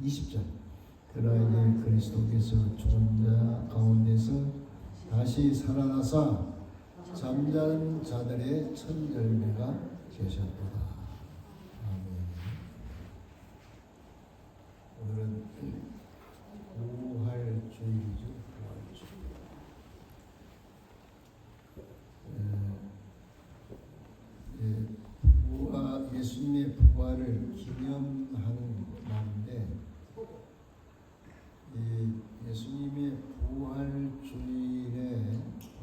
20절. 그러나 그리스도께서 죽은 자 가운데서 다시 살아나사 잠자는 자들의 첫열매가 되셨도다. 아멘. 오늘은 부활주일이죠. 부활주일. 예수님의 부활을 기념하는 날인데, 예수님의 부활주일에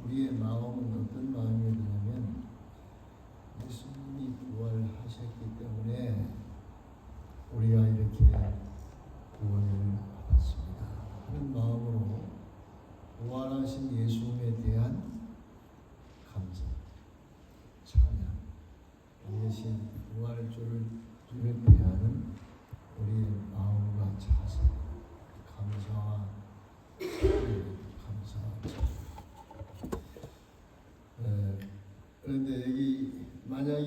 우리의 마음은 어떤 마음이 드냐면, 예수님이 부활하셨기 때문에 우리가 이렇게 구원을 받았습니다 하는 마음으로 부활하신 예수님에 대한 감사, 찬양, 대신 부활주를 대하는 우리의 마음과 자세, 감사와 그런데 여기 만약에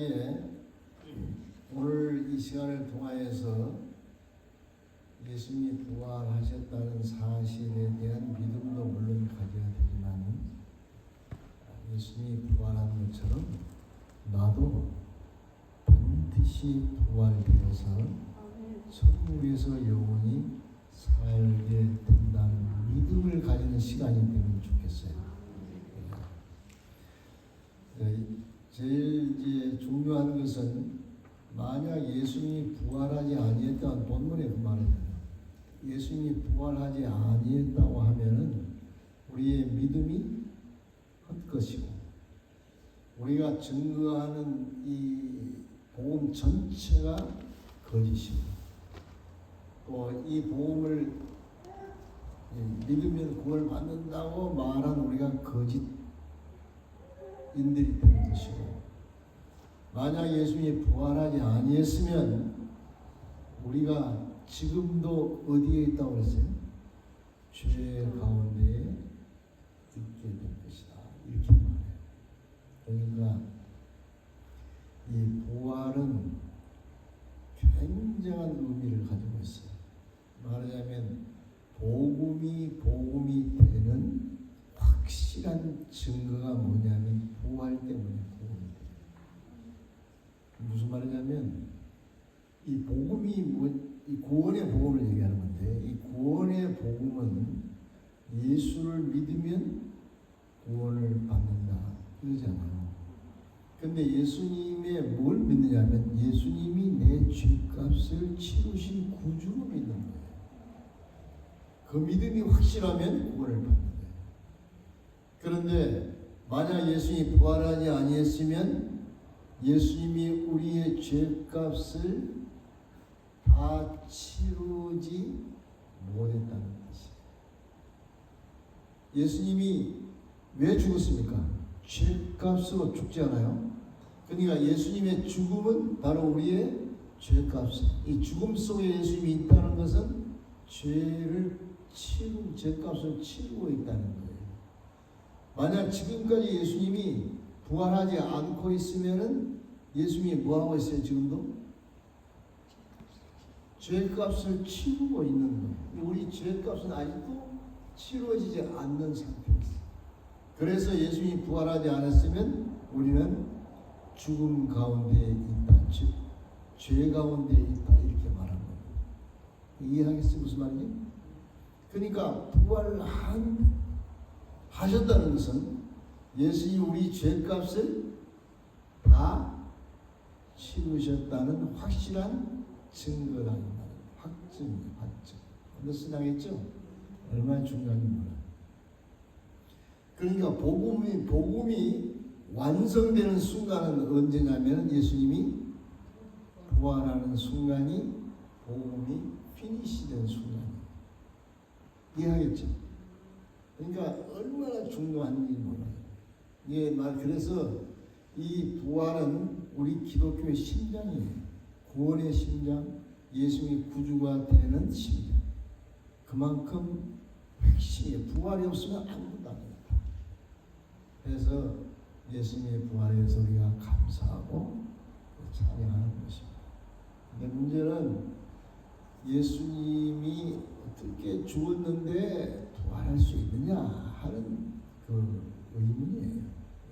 오늘 이 시간을 통하여서 예수님이 부활하셨다는 사실에 대한 믿음도 물론 가져야 되지만, 예수님이 부활한 것처럼 나도 반드시 부활되어서 천국에서 영원히 살게 된다는 믿음을 가지는 시간이 되면 좋겠어요. 제일 이제 중요한 것은, 만약 예수님이 부활하지 아니했다면, 본문에 그 말이잖아요. 예수님이 부활하지 아니했다고 하면은 우리의 믿음이 헛것이고, 우리가 증거하는 이 복음 전체가 거짓이고, 또 이 복음을 믿으면 구원을 받는다고 말한 우리가 거짓인들이 되는 것이고, 만약 예수님이 부활하지 아니했으면 우리가 지금도 어디에 있다고 그랬어요? 죄 가운데에 있게 될 것이다, 이렇게 말해요. 그러니까 이 부활은 굉장한 의미를 가지고 있어요. 말하자면 복음이 되는 확실한 증거가 뭐냐면 부활 때문에 복음이 돼요. 무슨 말이냐면, 이 복음이 이 구원의 복음을 얘기하는 건데, 이 구원의 복음은 예수를 믿으면 구원을 받는다 그러잖아요. 근데 예수님의 뭘 믿느냐면, 예수님이 내 죄값을 치르신 구주를 믿는 거예요. 그 믿음이 확실하면 구원을 받는 거예요. 그런데 만약 예수님이 부활하지 아니했으면 예수님이 우리의 죄값을 다 치르지 못했다는 것이에요. 예수님이 왜 죽었습니까? 죄값으로 죽지 않아요? 그러니까 예수님의 죽음은 바로 우리의 죄값. 이 죽음 속에 예수님이 있다는 것은 죄값을 치르고 있다는 거예요. 만약 지금까지 예수님이 부활하지 않고 있으면은 예수님이 뭐하고 있어요? 지금도? 죄값을 치르고 있는 거예요. 우리 죄값은 아직도 치러지지 않는 상태였어요. 그래서 예수님이 부활하지 않았으면 우리는 죽음 가운데 있다, 즉 죄 가운데 있다, 이렇게 말한 거예요. 이해하겠어요? 무슨 말인지? 그러니까 부활하셨다는 것은 예수님이 우리 죄값을 다 치르셨다는 확실한 증거라는 말이에요. 확증. 오늘 신앙했죠? 얼마나 중요한지 몰라요. 그러니까 복음이 완성되는 순간은 언제냐면, 예수님이 부활하는 순간이 복음이 피니시된 순간이에요. 이해하겠죠? 그러니까 얼마나 중요한지 몰라요. 그래서 이 부활은 우리 기독교의 심장이에요. 구원의 심장, 예수님이 구주가 되는 심장. 그만큼 핵심이에요. 부활이 없으면 아무것도 안 됩니다. 그래서 예수님의 부활에서 우리가 감사하고 찬양하는 것입니다. 근데 문제는 예수님이 어떻게 죽었는데 부활할 수 있느냐 하는 그 의문이에요.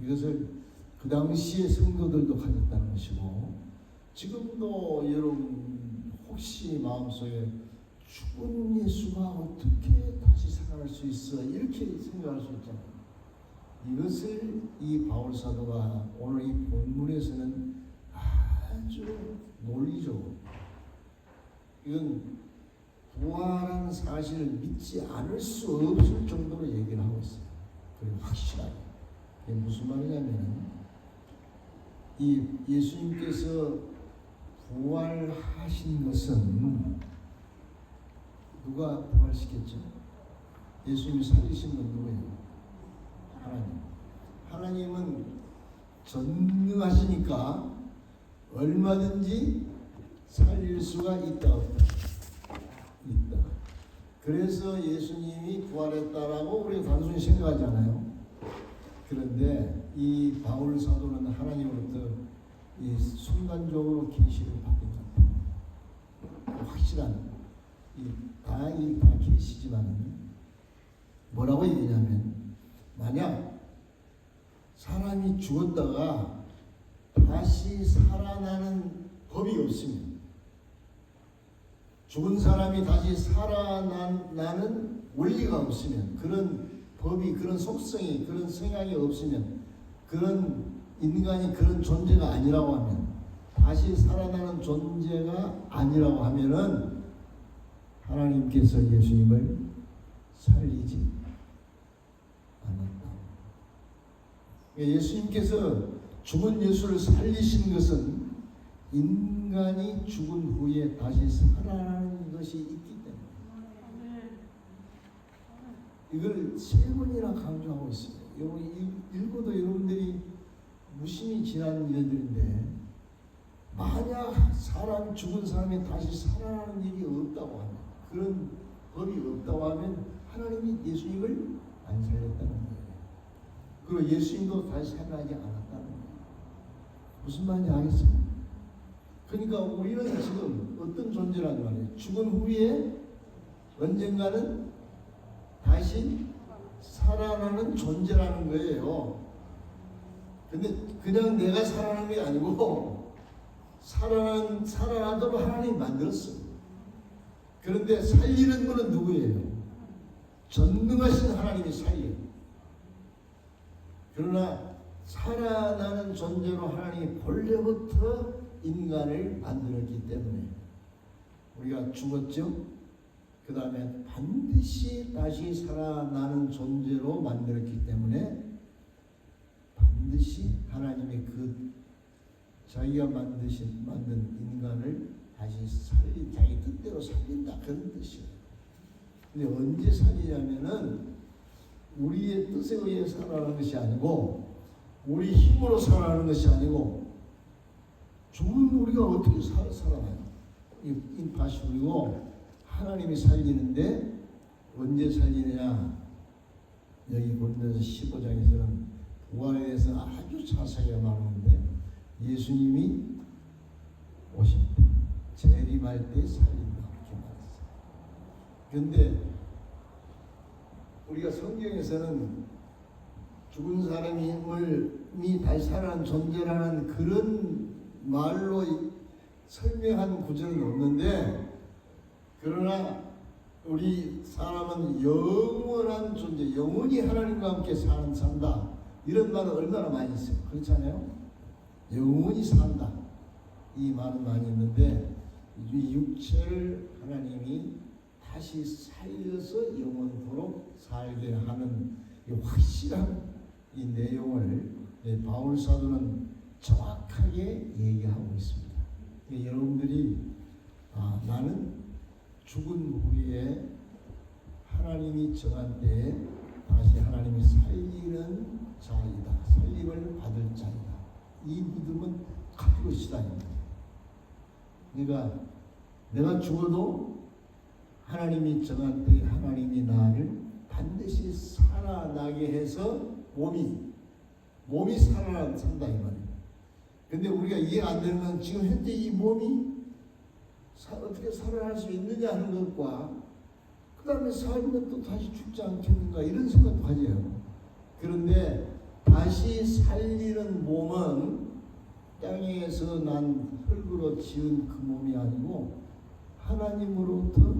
이것을 그 당시의 성도들도 가졌다는 것이고, 지금도 여러분 혹시 마음속에 죽은 예수가 어떻게 다시 살아날 수 있어 이렇게 생각할 수 있잖아요. 이것을 이 바울 사도가 오늘 이 본문에서는 아주 논리적으로, 이건 부활하는 사실을 믿지 않을 수 없을 정도로 얘기를 하고 있어요. 그리고 확실하게. 이게 무슨 말이냐면, 이 예수님께서 부활하신 것은 누가 부활시켰죠? 예수님이 살리신 건 누구예요? 하나님. 하나님은 전능하시니까 얼마든지 살릴 수가 있다, 없다? 있다. 그래서 예수님이 부활했다라고 우리가 단순히 생각하잖아요. 그런데 이 바울 사도는 하나님으로부터 이 순간적으로 계시를 받은 것 같아요. 확실한 다 계시지만 뭐라고 얘기냐면, 만약 사람이 죽었다가 다시 살아나는 법이 없으면, 죽은 사람이 다시 살아나는 원리가 없으면, 그런 법이, 그런 속성이, 그런 생각이 없으면, 그런 인간이 그런 존재가 아니라고 하면, 다시 살아나는 존재가 아니라고 하면은 하나님께서 예수님을 살리지 않았다. 예수님께서 죽은 예수를 살리신 것은 인간이 죽은 후에 다시 살아나는 것이 있기 때문에, 이걸 세 번이나 강조하고 있어요. 여러분이 읽어도 여러분들이 무심히 지난 일들인데, 만약 죽은 사람이 다시 살아나는 일이 없다고 하면, 그런 법이 없다고 하면 하나님이 예수님을 안 살렸다는 거예요. 그리고 예수님도 다시 살아나지 않았다는 거예요. 무슨 말인지 알겠어요? 그러니까 우리는 지금 어떤 존재란 말이에요? 죽은 후에 언젠가는 다시 살아나는 존재라는 거예요. 근데 그냥 내가 살아나는 게 아니고 살아나도록 하나님이 만들었어요. 그런데 살리는 분은 누구예요? 전능하신 하나님이 살려요. 그러나 살아나는 존재로 하나님이 본래부터 인간을 만들었기 때문에, 우리가 죽었죠? 그 다음에 반드시 다시 살아나는 존재로 만들었기 때문에, 반드시 하나님이 자기가 만든 인간을 다시 자기 뜻대로 살린다, 그런 뜻이에요. 근데 언제 살리냐면은 우리의 뜻에 의해 살아가는 것이 아니고, 우리 힘으로 살아가는 것이 아니고, 죽은 우리가 어떻게 살아나요? 이 바시고 하나님이 살리는데, 언제 살리느냐? 여기 고린도서 15장에서는 부활에 대해서 아주 자세하게 말하는데, 예수님이 오실 때, 재림할 때 살린다, 이렇게 말했어요. 그런데 우리가 성경에서는 죽은 사람이 다시 살아난 존재라는 그런 말로 설명한 구절은 없는데, 그러나 우리 사람은 영원한 존재, 영원히 하나님과 함께 산다, 이런 말은 얼마나 많이 있어요. 그렇잖아요? 영원히 산다, 이 말은 많이 있는데, 이 육체를 하나님이 다시 살려서 영원토록 살게 하는 이 확실한 이 내용을 바울 사도는 정확하게 얘기하고 있습니다. 여러분들이 나는 죽은 후에 하나님이 정한 때에 다시 하나님이 살리는 자이다, 살림을 받을 자이다, 이 믿음은 가지고 있으라. 그러니까 내가 죽어도 하나님이 정한 때에 하나님이 나를 반드시 살아나게 해서 몸이 산다, 이 말이에요. 근데 우리가 이해가 안 되는 건, 지금 현재 이 몸이 어떻게 살아날 수 있느냐 하는 것과, 그 다음에 살면 또 다시 죽지 않겠는가 이런 생각도 가져요. 그런데 다시 살리는 몸은 땅에서 난 흙으로 지은 그 몸이 아니고 하나님으로부터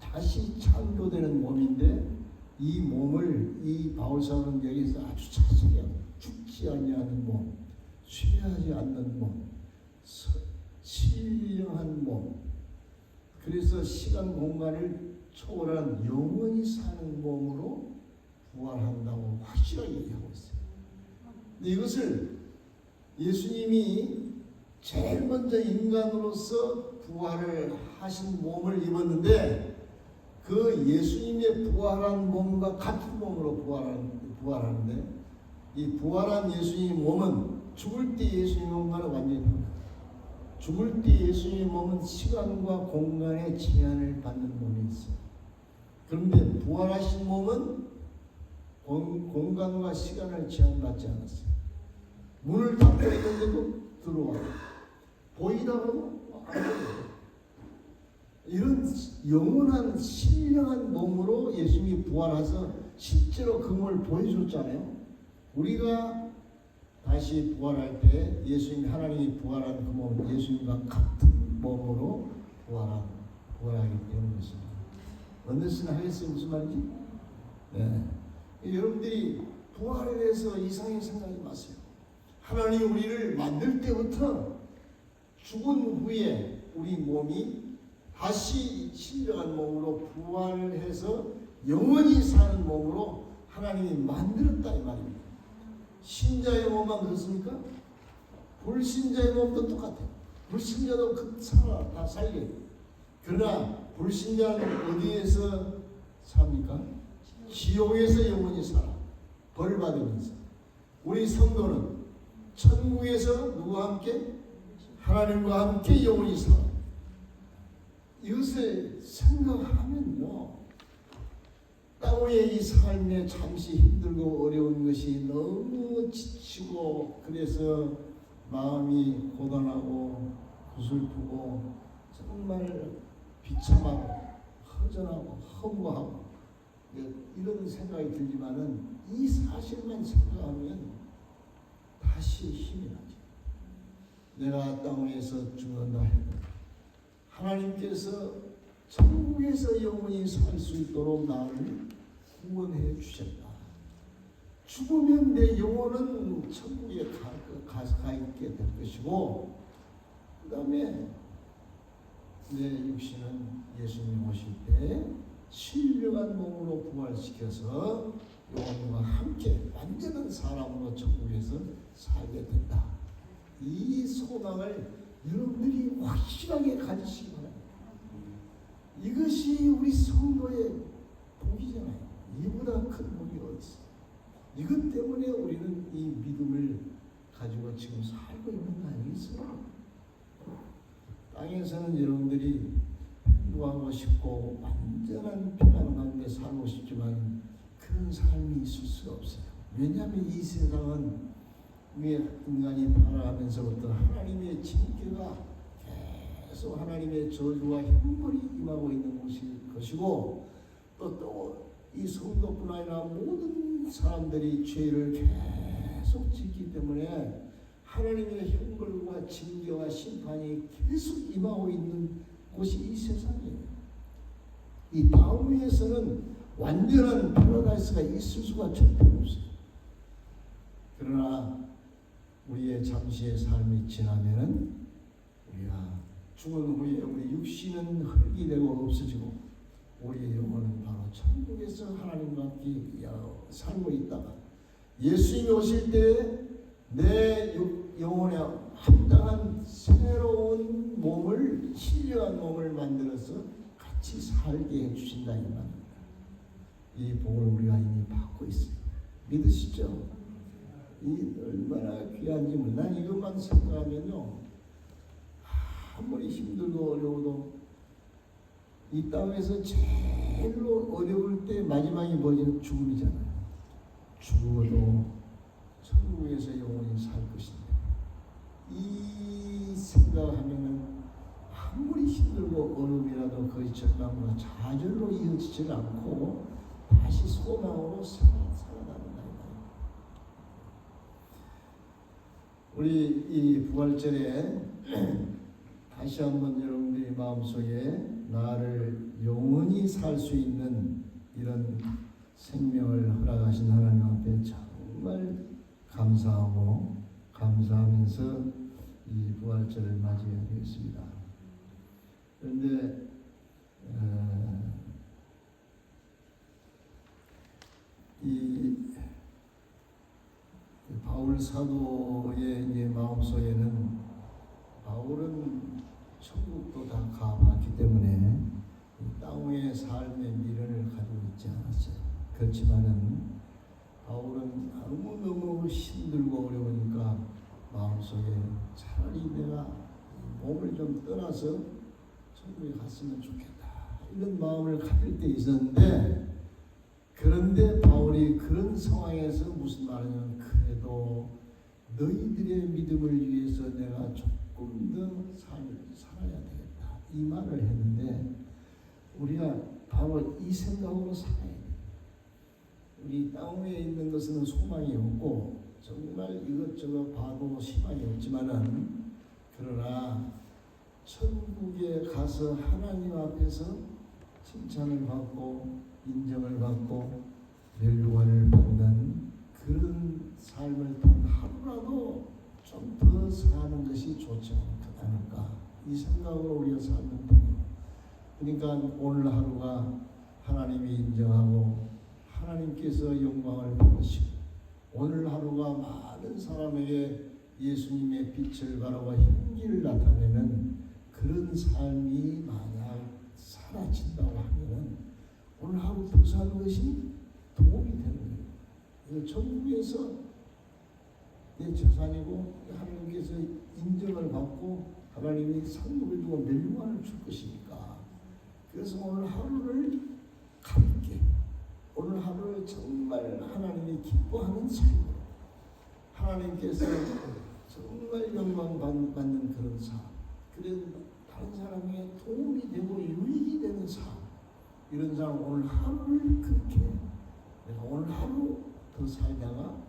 다시 창조되는 몸인데, 이 몸을 이 바울사는 여기서 아주 자세히 죽지 아니하는 몸, 쇠하지 않는 몸, 신령한 몸, 그래서 시간 공간을 초월한 영원히 사는 몸으로 부활한다고 확실하게 얘기하고 있어요. 근데 이것을 예수님이 제일 먼저 인간으로서 부활을 하신 몸을 입었는데, 그 예수님의 부활한 몸과 같은 몸으로 부활하는데, 이 부활한 예수님 몸은 죽을 때 예수님 몸과는 완전히 다릅니다. 죽을 때 예수님 몸은 시간과 공간의 제한을 받는 몸이 있어요. 그런데 부활하신 몸은 공간과 시간을 제한받지 않았어요. 문을 닫고 있는데도 들어와요. 보이다가도 안 보여요. 이런 영원한 신령한 몸으로 예수님이 부활해서 실제로 그 몸을 보여줬잖아요. 우리가 다시 부활할 때 예수님, 하나님이 부활한 그 몸, 예수님과 같은 몸으로 부활하기 때문이었습니다. 언더스는 하겠어요? 무슨 말인지? 네. 여러분들이 부활에 대해서 이상하게 생각하지 마세요. 하나님이 우리를 만들 때부터 죽은 후에 우리 몸이 다시 신령한 몸으로 부활을 해서 영원히 사는 몸으로 하나님이 만들었다 이 말입니다. 신자의 몸만 그렇습니까? 불신자의 몸도 똑같아요. 불신자도 다 살려요. 그러나 불신자는 어디에서 삽니까? 지옥에서 영원히 살아. 벌 받으면서. 우리 성도는 천국에서 누구와 함께? 하나님과 함께 영원히 살아. 이것을 생각하면요, 땅 위의 이 삶에 잠시 힘들고 어려운 것이 너무 지치고, 그래서 마음이 고단하고 구슬프고 정말 비참하고 허전하고 허무하고 이런 생각이 들지만은, 이 사실만 생각하면 다시 힘이 나죠. 내가 땅 위에서 죽는다 해도 하나님께서 천국에서 영원히 살 수 있도록 나를 구원해 주셨다. 죽으면 내 영혼은 천국에 가 있게 될 것이고, 그 다음에 내 육신은 예수님 오실 때 신령한 몸으로 부활시켜서 영혼과 함께 완전한 사람으로 천국에서 살게 된다. 이 소망을 여러분들이 확실하게 가지시기 바랍니다. 이것이 우리 성도의 복이잖아요. 이보다 큰 복이 어디 있어요? 이것 때문에 우리는 이 믿음을 가지고 지금 살고 있는 거 아니겠어요? 땅에서는 여러분들이 행복하고 싶고 완전한 평안 가운데 살고 싶지만 그런 삶이 있을 수가 없어요. 왜냐하면 이 세상은 우리 인간이 타락하면서부터 하나님의 징계가 계속, 하나님의 저주와 형벌이 임하고 있는 것이고, 또 이 성도뿐 아니라 모든 사람들이 죄를 계속 짓기 때문에 하나님의 형벌과 징계와 심판이 계속 임하고 있는 곳이 이 세상이에요. 이 다음 위에서는 완전한 파라다이스가 있을 수가 절대 없어요. 그러나 우리의 잠시의 삶이 지나면은 우리가 죽은 후에 우리 육신은 흙이 되고 없어지고, 우리의 영혼은 바로 천국에서 하나님과 함께 살고 있다가 예수님이 오실 때 내 영혼에 합당한 새로운 몸을, 신령한 몸을 만들어서 같이 살게 해주신다 이 말입니다. 이 복을 우리가 이미 받고 있어요. 믿으시죠? 이 얼마나 귀한지. 난 이것만 생각하면요, 아무리 힘들고 어려워도 이 땅에서 제일로 어려울 때 마지막이 뭐냐면 죽음이잖아요. 죽어도 천국에서 영원히 살 것인데, 이 생각하면은 아무리 힘들고 어려움이라도 거의 절망과 좌절로 이어지지 않고 다시 소망으로 살아나는다. 우리 이 부활절에 다시 한번 여러분들의 마음속에 나를 영원히 살 수 있는 이런 생명을 허락하신 하나님 앞에 정말 감사하고 감사하면서 이 부활절을 맞이해야 되겠습니다. 그런데 이 바울 사도의 마음속에는 바울은 천국도 다 가봤기 때문에 땅의 삶의 미련을 가지고 있지 않았어요. 그렇지만은 바울은 너무너무 힘들고 어려우니까 마음속에 차라리 내가 몸을 좀 떠나서 천국에 갔으면 좋겠다 이런 마음을 가질 때 있었는데, 그런데 바울이 그런 상황에서 무슨 말이냐면 그래도 너희들의 믿음을 위해서 내가 조금 더 살아야 되겠다 이 말을 했는데, 우리가 바로 이 생각으로 살아야 돼요. 우리 땅 위에 있는 것은 소망이 없고 정말 이것저것 봐도 희망이 없지만은, 그러나 천국에 가서 하나님 앞에서 칭찬을 받고 인정을 받고 멸류관을 받는 그런 삶을 단 하루라도 좀 더 사는 것이 좋지 않을까 이 생각으로 우리가 살면 돼요. 그러니까 오늘 하루가 하나님이 인정하고 하나님께서 영광을 받으시고, 오늘 하루가 많은 사람에게 예수님의 빛을 바라고 향기를 나타내는 그런 삶이 만약 사라진다고 하면 오늘 하루 더 사는 것이 도움이 되는 거예요. 천국에서 내 재산이고 하나님께서 인정을 받고 하나님이 상급을 두고 멸류관을 줄 것이니까, 그래서 오늘 하루를 가볍게, 오늘 하루를 정말 하나님이 기뻐하는 삶으로, 하나님께서 정말 영광 받는 그런 삶, 그래서 다른 사람에게 도움이 되고 유익이 되는 삶, 이런 사람 오늘 하루를 그렇게 내가 오늘 하루 더 살다가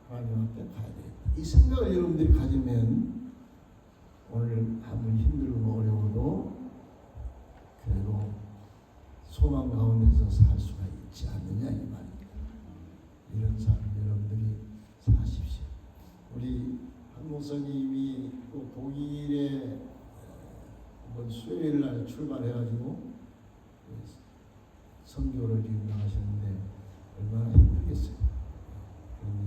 하나님 앞에 가야 되겠다 이 생각을 여러분들이 가지면 오늘 한번 힘들고 어려워도 그래도 소망 가운데서 살 수가 있지 않느냐 이 말입니다. 이런 삶 여러분들이 사십시오. 우리 한 목사님이 또 독일에 이번 수요일 날 출발해가지고 선교를 지금 나가셨는데 얼마나 힘들겠어요.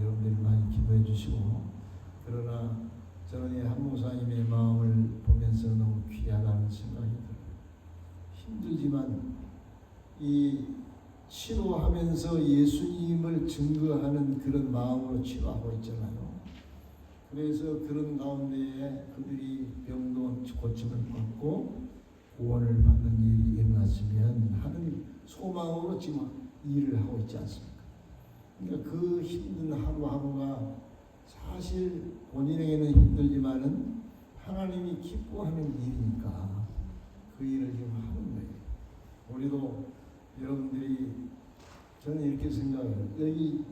여러분들이 많이 기도해 주시고, 그러나 저는 한 목사님의 마음을 보면서 너무 귀하다는 생각이 들어요. 힘들지만 이 치료하면서 예수님을 증거하는 그런 마음으로 치료하고 있잖아요. 그래서 그런 가운데에 그들이 병도 고침을 받고 구원을 받는 일이 일어났으면 하는 소망으로 지금 일을 하고 있지 않습니까? 그러니까 그 힘든 하루하루가 사실 본인에게는 힘들지만은 하나님이 기뻐하는 일이니까 그 일을 지금 하는 거예요. 우리도 여러분들이, 저는 이렇게 생각해요. 여기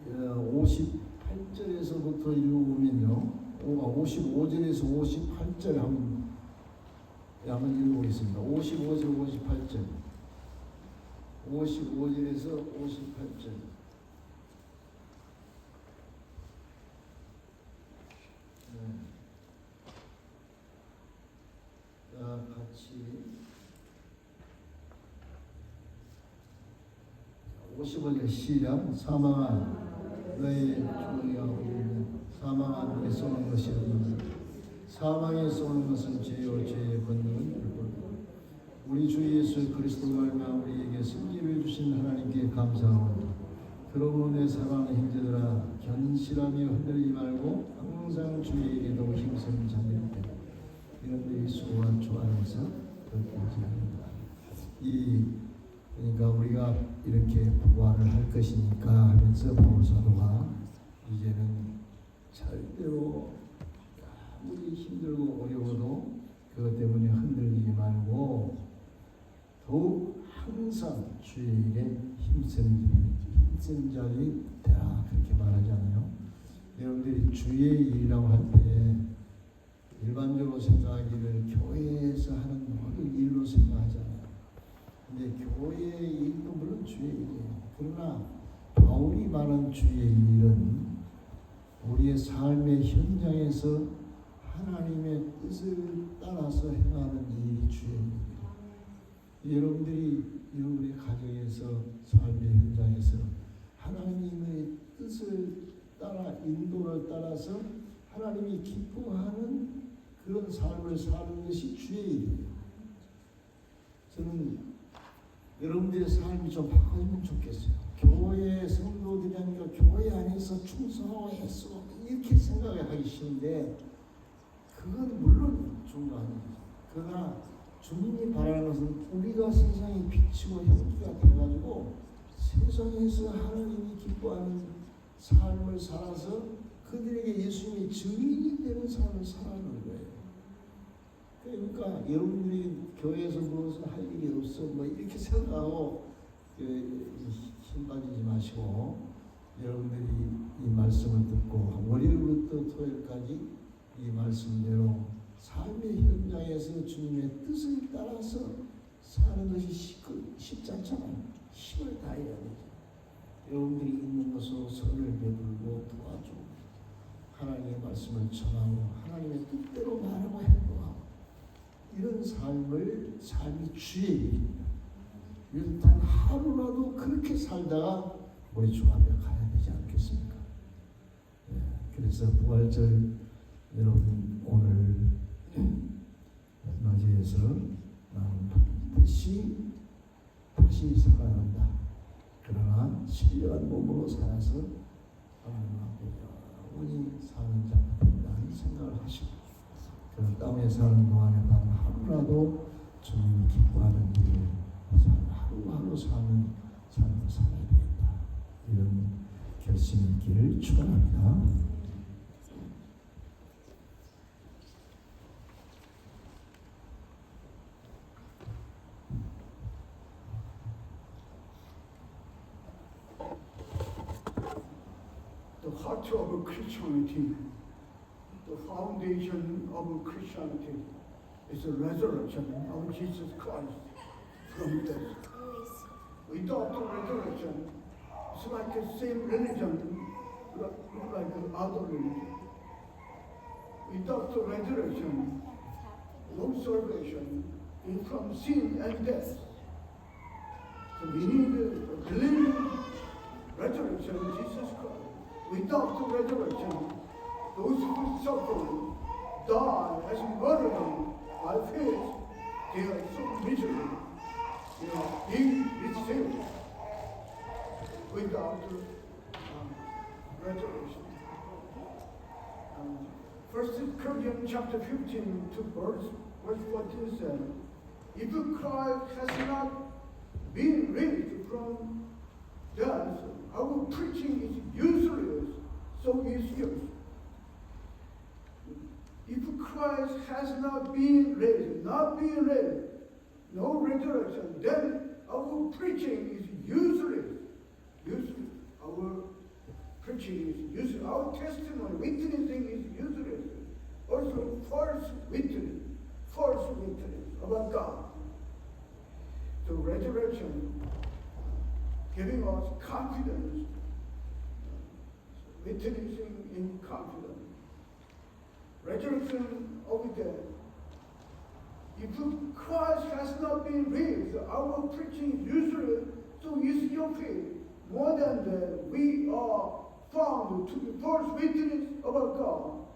58절에서부터 읽어보면요, 55절에서 58절 한번 읽어보겠습니다. 55절 58절 55절에서 58절 같이 55절 시작. 사망한 너의 주의하고 사망한 너의 쏘는 것이 없는 사망에 쏘는 것은 죄요 죄의 권능은 불법이다. 우리 주 예수 그리스도가 말미암아 우리에게 승리를 주신 하나님께 감사합니다. 그러므로 내 사랑하는 형제들아, 견실하며 흔들리지 말고 항상 주의 기도 힘쓰는 자들 때 이런 데의 수고와 주 안에서 걷지 않는다. 그러니까 우리가 이렇게 부활을 할 것이니까 하면서 바울 사도가 이제는 절대로 아무리 힘들고 어려워도 그것 때문에 흔들리지 말 힘쓰는 자들이 되라 그렇게 말하잖아요. 여러분들이 주의 일이라고 할 때 일반적으로 생각하기를 교회에서 하는 모든 일로 생각하잖아요. 근데 교회의 일도 물론 주의 일이에요. 그러나 바울이 말한 주의 일은 우리의 삶의 현장에서 하나님의 뜻을 따라서 행하는 일이 주의 일이에요. 여러분들이 여러분의 가정에서 삶의 현장에서 하나님의 뜻을 따라 인도를 따라서 하나님이 기뻐하는 그런 삶을 사는 것이 주의 일이에요. 저는 여러분들의 삶이 좀 바꿔지면 좋겠어요. 교회 성도들이니까 교회 안에서 충성하고 애쓰고 이렇게 생각을 하기 쉬운데 그건 물론 중요하죠. 그러나 주님이 바라는 것은 우리가 세상에 비치고 혈기가 돼가지고 세상에서 하나님이 기뻐하는 삶을 살아서 그들에게 예수님이 증인이 되는 삶을 살아가는 거예요. 그러니까 여러분들이 교회에서 무엇을 할 일이 없어 뭐 이렇게 생각하고 힘 빠지지 마시고 여러분들이 이 말씀을 듣고 월요일부터 토요일까지 이 말씀대로 삶의 현장에서 주님의 뜻을 따라서 사는 것이 쉽지 않잖아요. 힘을 다해야 되죠. 여러분들이 있는 것으로 선을 베풀고 도와주고 하나님의 말씀을 전하고 하나님의 뜻대로 말하고 행동하고 이런 삶이 주의 일입니다. 일단 하루라도 그렇게 살다가 우리 주 앞에 가야 되지 않겠습니까? 그래서 부활절 여러분 오늘 맞이해서 나는 다시 살아난다. 그러나 신령한 몸으로 살아서 하나님 앞에 영원히 사는 자가 된다는 생각을 하시고 그 땅에 사는 동안에 단 하루라도 주님이 기뻐하는 일을 하루하루 사는 삶을 살아야 되겠다. 이런 결심이 있기를 축원합니다. The heart of Christianity, the foundation of Christianity is the resurrection of Jesus Christ from death. Without the resurrection, it's like the same religion, like other religion. Without the resurrection, no salvation is from sin and death. So we need a living resurrection of Jesus Christ. Without the resurrection, those who suffer, die as martyrdom by faith, they are so miserable. They are being received without resurrection. 1 Corinthians chapter 15 to verse 14 says, if Christ has not been raised from death, our preaching is useless, so is yours. If Christ has not been raised, no resurrection, then our preaching is useless. Our preaching is useless. Our testimony, witnessing is useless. Also false witness about God. So resurrection giving us confidence, witnessing in confidence. Resurrection of the dead. If Christ has not been raised, our preaching is useless, so is your faith. More than that, we are found to be false witness about God,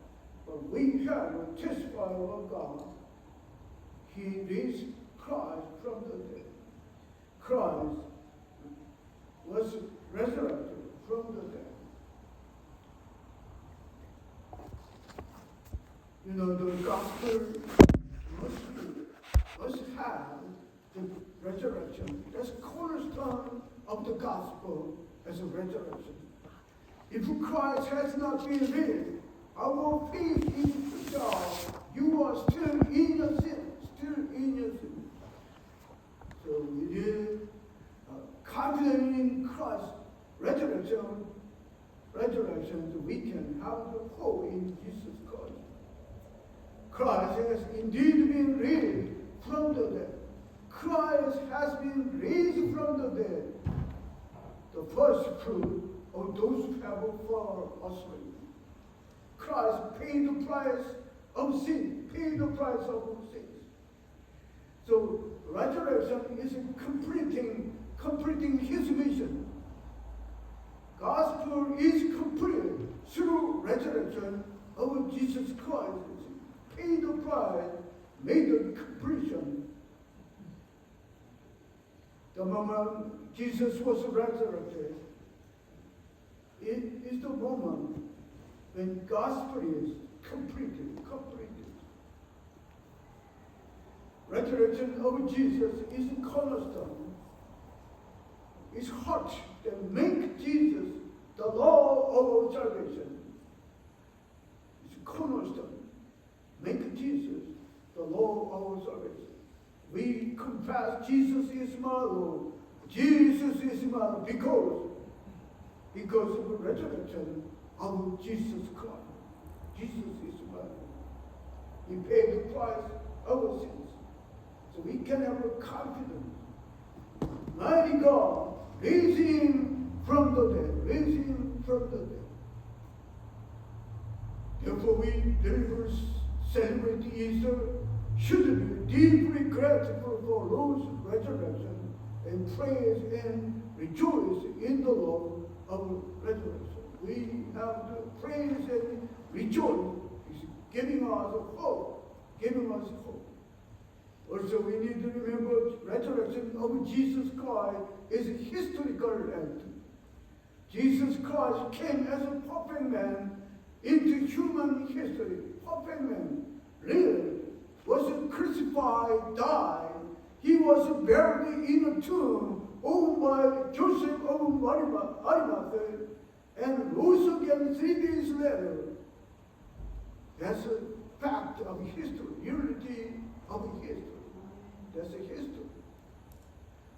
but we have testified about God. He raised Christ from the dead. Christ was resurrected from the dead. You know, the gospel must have the resurrection. That's the cornerstone of the gospel as a resurrection. If Christ has not been raised, our faith is futile. You are still in your sin. So we need confidence in Christ has indeed been raised from the dead. Christ has been raised from the dead, the first fruit of those who have fallen asleep. Christ paid the price of sin, paid the price of sins. So resurrection is completing his mission. Gospel is completed through resurrection of Jesus Christ. Paid the price, made the completion. The moment Jesus was resurrected, it is the moment when gospel is completed. Resurrection of Jesus is a cornerstone. It's heart that makes Jesus the law of our salvation. It's a cornerstone. Make Jesus the law of our salvation. We confess Jesus is my Lord. Jesus is my Lord because of the resurrection of Jesus Christ. Jesus is my Lord. He paid the price of our sins. So we can have a confidence. Mighty God, raise him from the dead. Raise him from the dead. Therefore we believers celebrate Easter should be deeply grateful for Lord's resurrection and praise and rejoice in the Lord of resurrection. We have to praise and rejoice. He's giving us hope. Also, we need to remember resurrection of Jesus Christ is a historical act. Jesus Christ came as a perfect man into human history. Perfect man, lived, was crucified, died. He was buried in a tomb owned by Joseph of Arimathea and rose again 3 days later. That's a fact of history, unity of history. That's a history.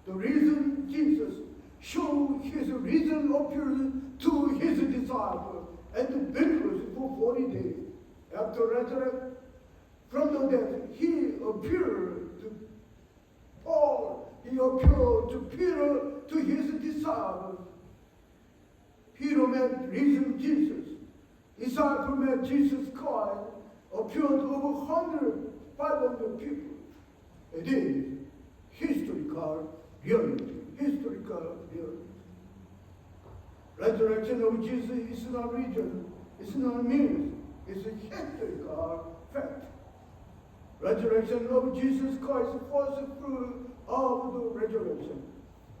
The reason Jesus showed his risen appearance to his disciples and the believers for 40 days. After resurrection from the dead, he appeared to Paul, he appeared to Peter, to his disciples. Peter met risen Jesus. Disciples met Jesus Christ, appeared to over 500 people. It is historical reality. Resurrection of Jesus is not region, it's not myth, it's a historical fact. Resurrection of Jesus Christ is the first fruit of the resurrection.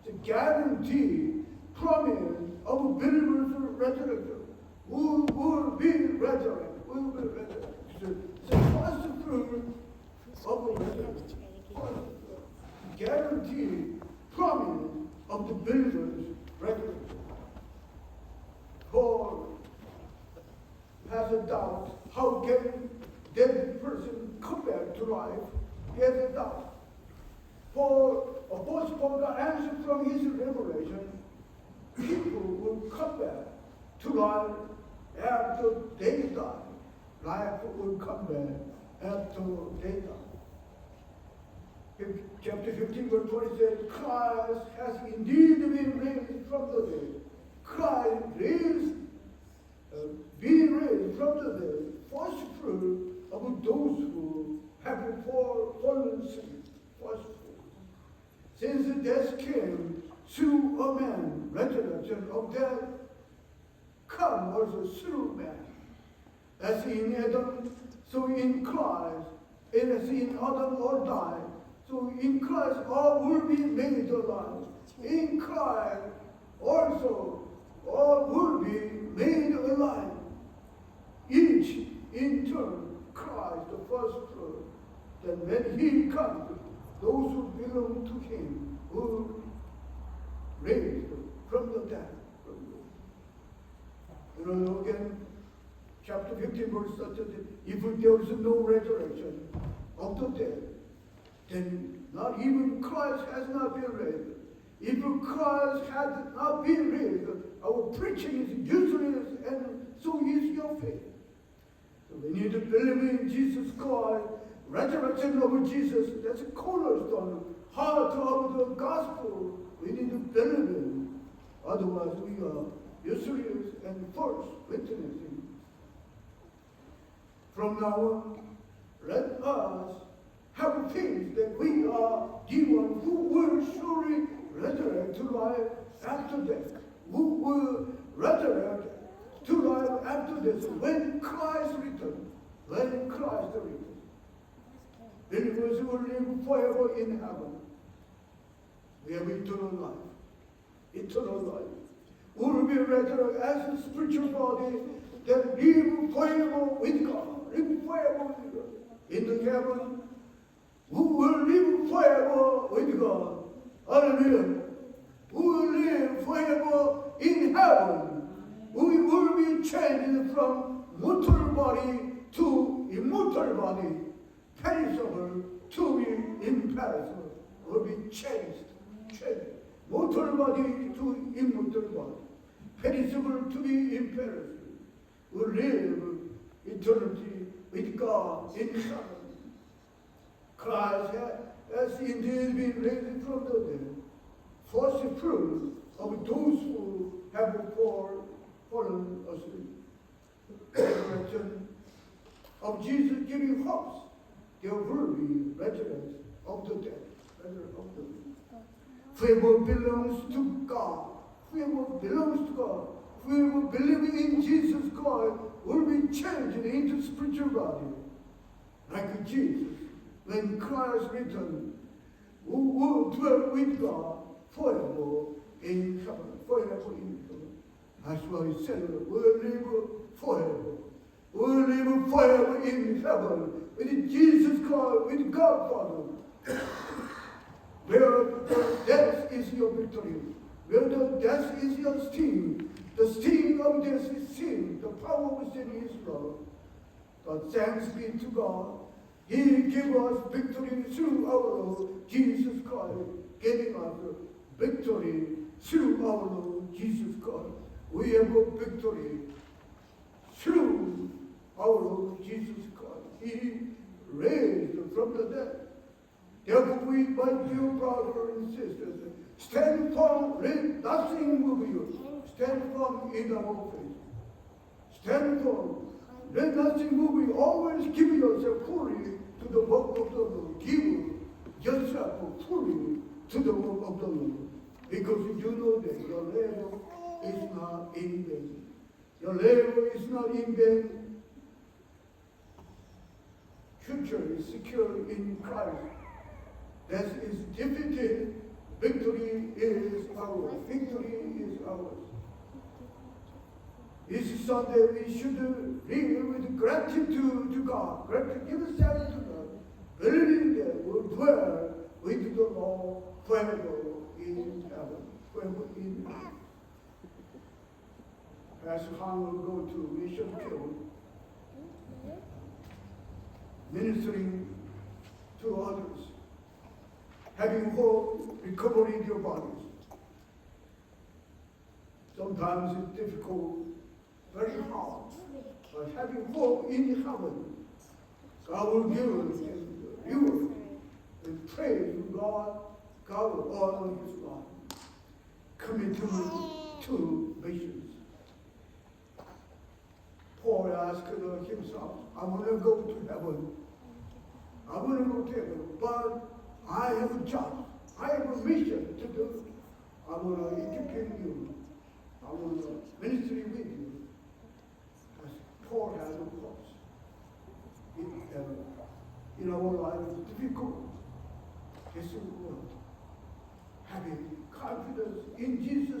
It's a guarantee, promise of believers' resurrection. Who will be resurrected? It's the first fruit of the resurrection. Guarantee, promise of the believers' resurrection. Paul has a doubt. How can dead person come back to life? He has a doubt. Apostle Paul got answer from his revelation. People will come back to life after they die. Life will come back after they die. Chapter 15, verse 20 says, Christ has indeed been raised from the dead. Christ being raised from the dead, first fruit of those who have fallen asleep. First fruit. Since death came through a man, resurrection of death come also through man. As in Adam, so in Christ, and as in Adam all died, so in Christ all will be made alive. In Christ also all will be made alive. Each in turn, Christ the first fruit. Then when he comes, those who belong to him will raised from the dead. Again, chapter 15, verse 13, if there is no resurrection of the dead, then not even Christ has not been raised. If Christ has not been raised, our preaching is useless, and so is your faith. So we need to believe in Jesus Christ resurrection of Jesus, that's a cornerstone, heart of the gospel. We need to believe in. Otherwise, we are useless and false witnessing. From now on, let us have faith that we are the one who will surely resurrect to life after death, who will resurrect to life after death when Christ returns. When Christ returns. Believers will live forever in heaven. We have eternal life. Eternal life. We will be resurrected as a spiritual body that live forever with God. Live forever with God. In the heaven, we will live forever with God. Hallelujah. We will live forever in heaven. We will be changed from mortal body to immortal body, perishable to be imperishable. Will be changed. Mortal body to immortal body, perishable to be imperishable. Will live eternity with God in heaven. Christ has indeed been raised from the dead, first fruit of those who have fallen asleep. The resurrection of Jesus giving hopes, there will be resurrection of the dead. Whoever belongs to God, whoever believes in Jesus God will be changed into spiritual body, like Jesus. When Christ returns, who will dwell with God forever in heaven. That's why he said, we'll live forever. We'll live forever in heaven with Jesus Christ, with God Father. Where the death is your victory, where the death is your sting, the sting of death is sin, the power of sin is love. But thanks be to God, He gave us victory through our Lord Jesus Christ, giving us victory through our Lord Jesus Christ. We have a victory through our Lord Jesus Christ. He raised from the dead. Therefore, we, my dear brothers and sisters, stand firm, let nothing move you. Stand firm in our faith. Stand firm, let nothing move you. Always give yourself fully to the work of the Lord. Give yourself fully to the work of the Lord. Because you know that your labor is not in vain. Your labor is not in vain. Future is secure in Christ. Death is defeated. Victory is ours. Victory is ours. This Sunday we should live with gratitude to God. Give yourself to God. Believing that we'll dwell with the Lord forever in heaven. Forever in heaven. Pastor Han will go to mission field, ministering to others, having hope, recovering their bodies. Sometimes it's difficult, very hard, but having hope in heaven, God will give and reward and praise God. God will honor His life. Commitment to missions. Paul asked himself, I want to go to heaven. I want to go to heaven, but I have a job. I have a mission to do. I want to educate you. I want to ministry with you. As Paul has a course. In our life, it's difficult. Yes, having confidence in Jesus